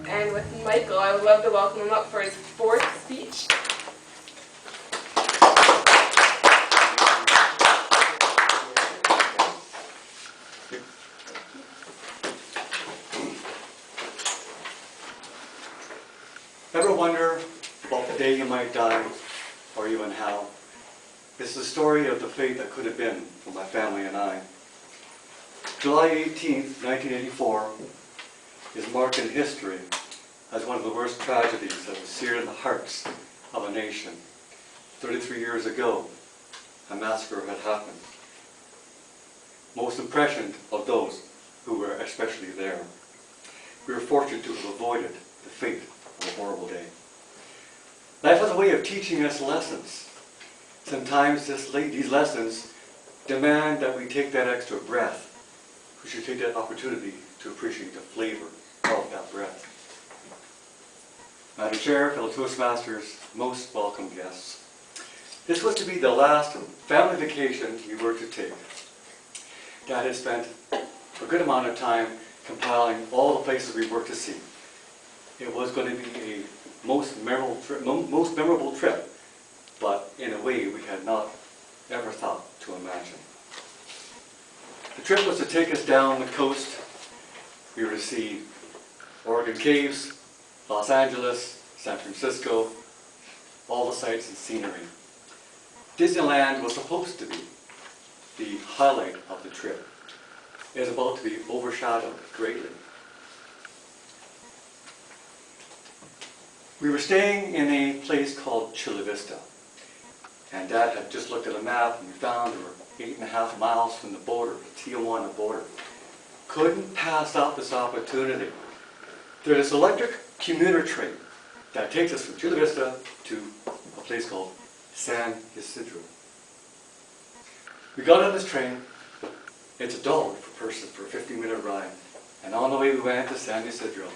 And with Michael, I would love to welcome him up for his fourth speech. Ever wonder about the day you might die, or even how? It's the story of the fate that could have been for my family and I. July 18th, 1984 is marked in history as one of the worst tragedies that was seared in the hearts of a nation. 33 years ago, a massacre had happened. Most impressioned of those who were especially there. We were fortunate to have avoided the fate of a horrible day. Life has a way of teaching us lessons. Sometimes these lessons demand that we take that extra breath. We should take that opportunity to appreciate the flavor of that breath. Madam Chair, fellow Toastmasters, most welcome guests. This was to be the last family vacation we were to take. Dad had spent a good amount of time compiling all the places we were to see. It was going to be a most memorable trip, but in a way we had not ever thought to imagine. The trip was to take us down the coast. We were to see Oregon Caves, Los Angeles, San Francisco, all the sights and scenery. Disneyland was supposed to be the highlight of the trip. It is about to be overshadowed greatly. We were staying in a place called Chula Vista, and Dad had just looked at a map and we found we were 8.5 miles from the border, the Tijuana border. Couldn't pass up this opportunity. There's this electric commuter train that takes us from Chula Vista to a place called San Isidro. We got on this train. It's $1 per person for a 15-minute ride. And on the way we went to San Isidro.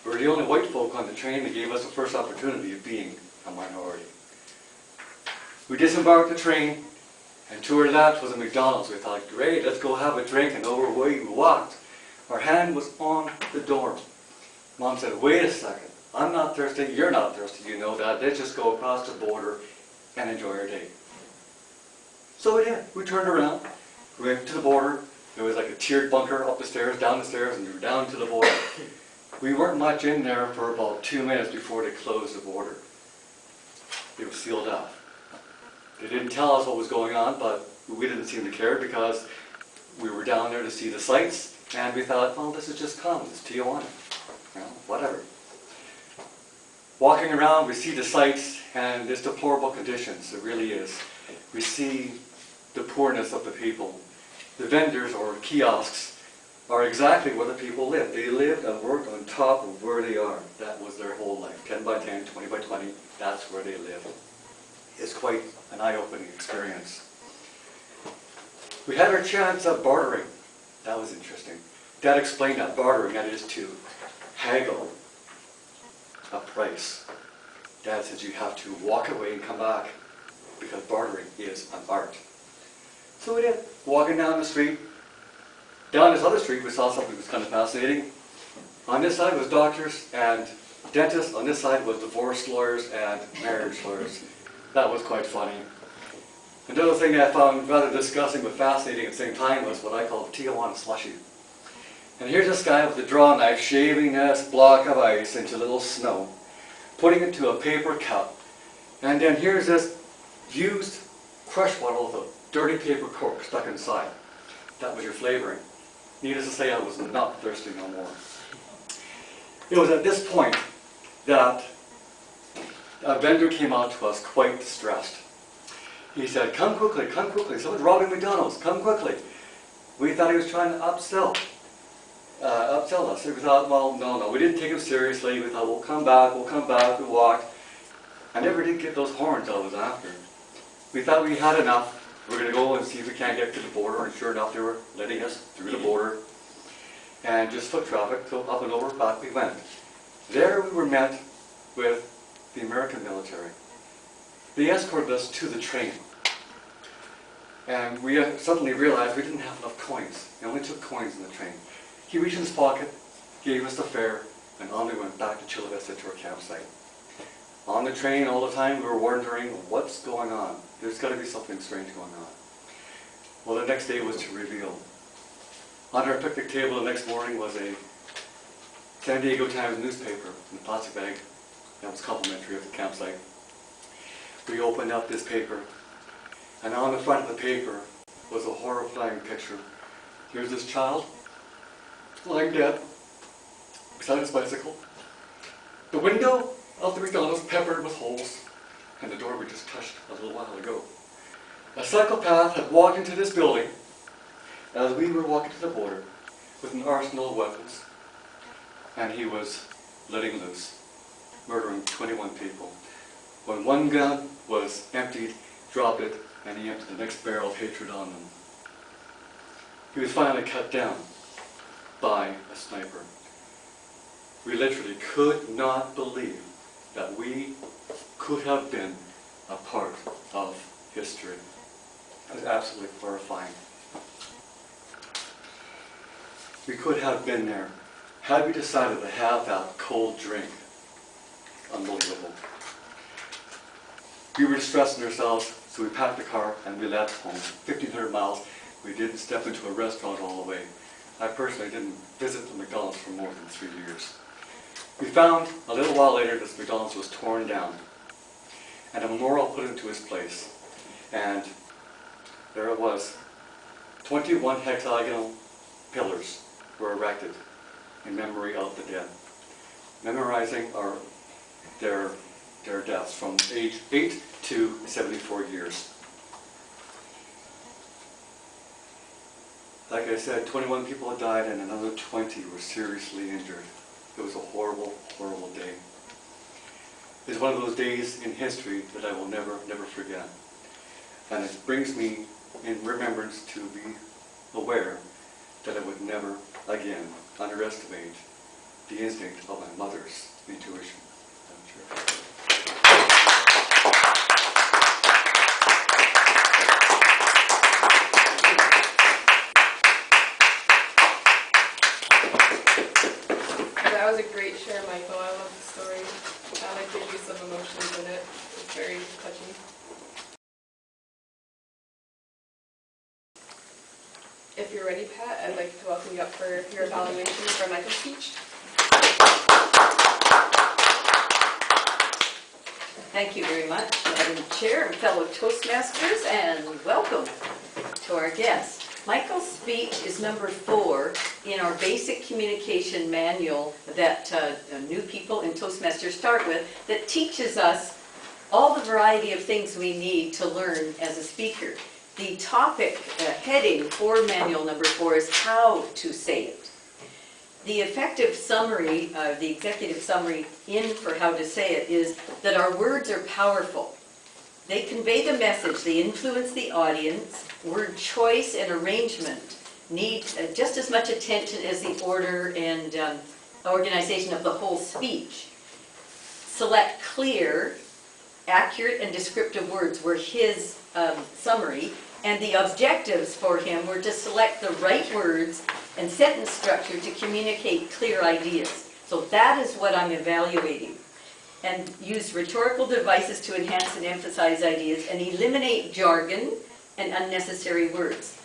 We were the only white folk on the train that gave us the first opportunity of being a minority. We disembarked the train, and to our left was a McDonald's. We thought, great, let's go have a drink, and over we walked. Our hand was on the door. Mom said, wait a second, I'm not thirsty, you're not thirsty, you know that. Let's just go across the border and enjoy our day. So we did. We turned around, we went to the border. There was like a tiered bunker up the stairs, down the stairs, and we were down to the border. We weren't much in there for about 2 minutes before they closed the border. It was sealed off. They didn't tell us what was going on, but we didn't seem to care because we were down there to see the sights, and we thought, oh, this is just common, it's Tijuana. You know, whatever. Walking around, we see the sights, and it's deplorable conditions. It really is. We see the poorness of the people. The vendors or kiosks are exactly where the people live. They lived and worked on top of where they are. That was their whole life. 10 by 10, 20 by 20, that's where they live. It's quite an eye-opening experience. We had our chance of bartering. That was interesting. Dad explained that bartering, that is to haggle a price. Dad says you have to walk away and come back because bartering is an art. So we did. Walking down the street. Down this other street we saw something that was kind of fascinating. On this side was doctors and dentists. On this side was divorce lawyers and marriage lawyers. That was quite funny. Another thing I found rather disgusting but fascinating at the same time was what I call Tijuana slushy. And here's this guy with a draw knife shaving this block of ice into a little snow, putting it to a paper cup, and then here's this used crush bottle with a dirty paper cork stuck inside. that was your flavoring. Needless to say, I was not thirsty no more. It was at this point that a vendor came out to us quite distressed. He said, come quickly, someone's robbing McDonald's, come quickly. We thought he was trying to upsell us. We thought, well, no, we didn't take him seriously. We thought, we'll come back, we walked. I never did get those horns I was after. We thought we had enough. We're going to go and see if we can't get to the border, and sure enough, they were letting us through the border. And just foot traffic, so up and over, back we went. There we were met with the American military. They escorted us to the train. And we suddenly realized we didn't have enough coins. They only took coins in the train. He reached in his pocket, gave us the fare, and on we went back to Chula Vista to our campsite. On the train all the time, we were wondering, what's going on? There's got to be something strange going on. Well, the next day was to reveal. On our picnic table the next morning was a San Diego Times newspaper in a plastic bag that was complimentary of the campsite. We opened up this paper, and on the front of the paper was a horrifying picture. Here's this child, lying dead, beside his bicycle. The window of the McDonald's peppered with holes, and the door we just touched a little while ago. A psychopath had walked into this building as we were walking to the border with an arsenal of weapons, and he was letting loose, murdering 21 people. When one gun was emptied, dropped it, and he emptied the next barrel of hatred on them. He was finally cut down by a sniper. We literally could not believe that we could have been a part of history. It was absolutely horrifying. We could have been there had we decided to have that cold drink. Unbelievable. We were distressing ourselves, so we packed the car and we left home. 1,500 miles. We didn't step into a restaurant all the way. I personally didn't visit the McDonald's for more than 3 years. We found a little while later this McDonald's was torn down and a memorial put into its place. And there it was. 21 hexagonal pillars were erected in memory of the dead, memorizing their deaths from age 8 to 74 years. Like I said, 21 people had died and another 20 were seriously injured. It was a horrible, horrible day. It's one of those days in history that I will never, never forget. And it brings me in remembrance to be aware that I would never again underestimate the instinct of my mother's intuition. That was a great share, Michael. I love the story. I like the use of emotions in it. It's very touching. If you're ready, Pat, I'd like to welcome you up for your evaluation for Michael's speech. Thank you very much, Madam Chair and fellow Toastmasters, and welcome to our guest. Michael's speech is number 4 in our basic communication manual that new people in Toastmasters start with, that teaches us all the variety of things we need to learn as a speaker. The topic heading for manual number 4 is how to say it. The effective summary, the executive summary in for how to say it is that our words are powerful. They convey the message, they influence the audience. Word choice and arrangement need just as much attention as the order and organization of the whole speech. Select clear, accurate, and descriptive words were his summary, and the objectives for him were to select the right words and sentence structure to communicate clear ideas. So that is what I'm evaluating. And use rhetorical devices to enhance and emphasize ideas and eliminate jargon and unnecessary words.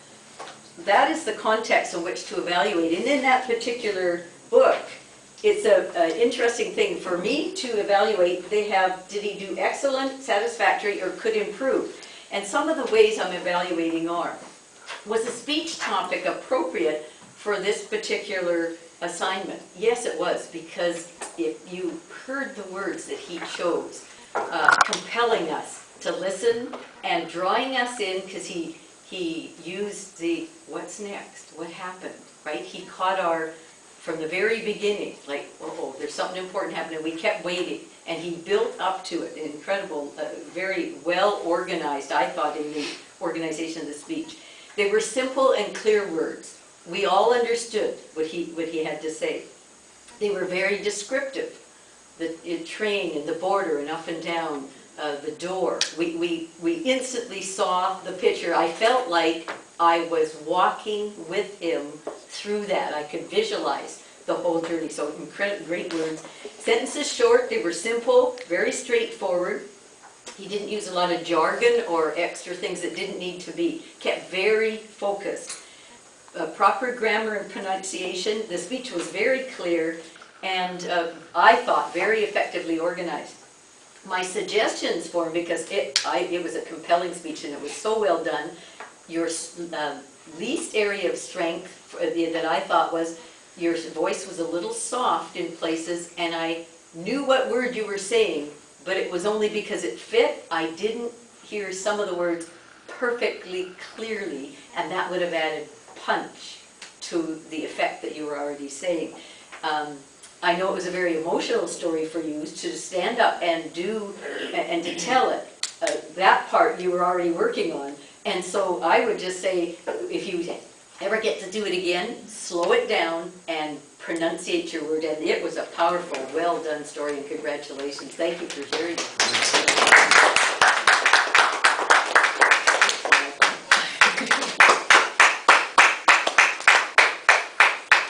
That is the context in which to evaluate. And in that particular book, it's an interesting thing for me to evaluate. They have, did he do excellent, satisfactory, or could improve? And some of the ways I'm evaluating are, Was the speech topic appropriate for this particular assignment? Yes, it was, because if you heard the words that he chose, compelling us to listen and drawing us in, because he used the, what's next, what happened, right? He caught our, from the very beginning, like, oh, there's something important happening. We kept waiting, and he built up to it. Incredible, very well organized, I thought, in the organization of the speech. They were simple and clear words. We all understood what he had to say. They were very descriptive. The train and the border and up and down the door. We instantly saw the picture. I felt like I was walking with him through that. I could visualize the whole journey. So incredible, great words. Sentences short, they were simple, very straightforward. He didn't use a lot of jargon or extra things that didn't need to be. Kept very focused. Proper grammar and pronunciation. The speech was very clear and I thought very effectively organized. My suggestions for him, because it was a compelling speech and it was so well done, your least area of strength that I thought was your voice was a little soft in places, and I knew what word you were saying, but it was only because it fit. I didn't hear some of the words perfectly clearly, and that would have added punch to the effect that you were already saying. I know it was a very emotional story for you to stand up and do, and to tell it. That part you were already working on. And so I would just say, if you ever get to do it again, slow it down and pronunciate your word. And it was a powerful, well done story, and congratulations. Thank you for sharing it.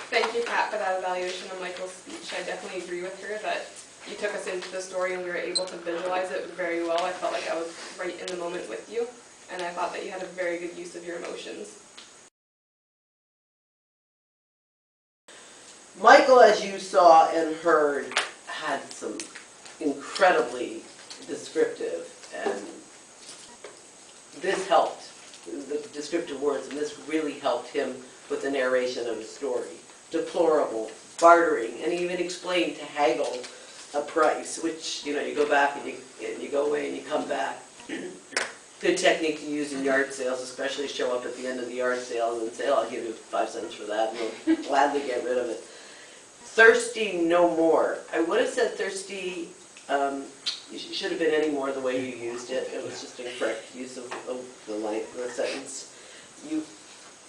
Thank you, Pat, for that evaluation of Michael's speech. I definitely agree with her that you took us into the story and we were able to visualize it very well. I felt like I was right in the moment with you, and I thought that you had a very good use of your emotions. Michael, as you saw and heard, had some incredibly descriptive, and this helped, the descriptive words, and this really helped him with the narration of his story. Deplorable, bartering, and he even explained to haggle a price, which, you know, you go back and you go away and you come back. Good technique to use in yard sales, especially show up at the end of the yard sale and say, oh, I'll give you 5 cents for that, and we'll gladly get rid of it. Thirsty no more. I would have said thirsty, you should have been any more the way you used it. It was just an incorrect use of the length of the sentence.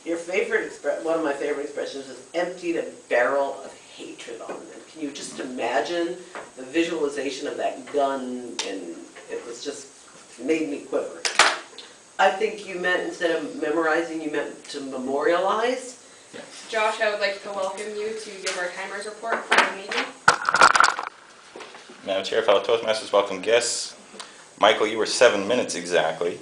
Your favorite, one of my favorite expressions is emptied a barrel of hatred on them. Can you just imagine the visualization of that gun? And it was just, made me quiver. I think you meant, instead of memorizing, you meant to memorialize. Josh, I would like to welcome you to give our timers report for the meeting. Madam Chair, fellow Toastmasters, welcome guests. Michael, you were 7 minutes exactly.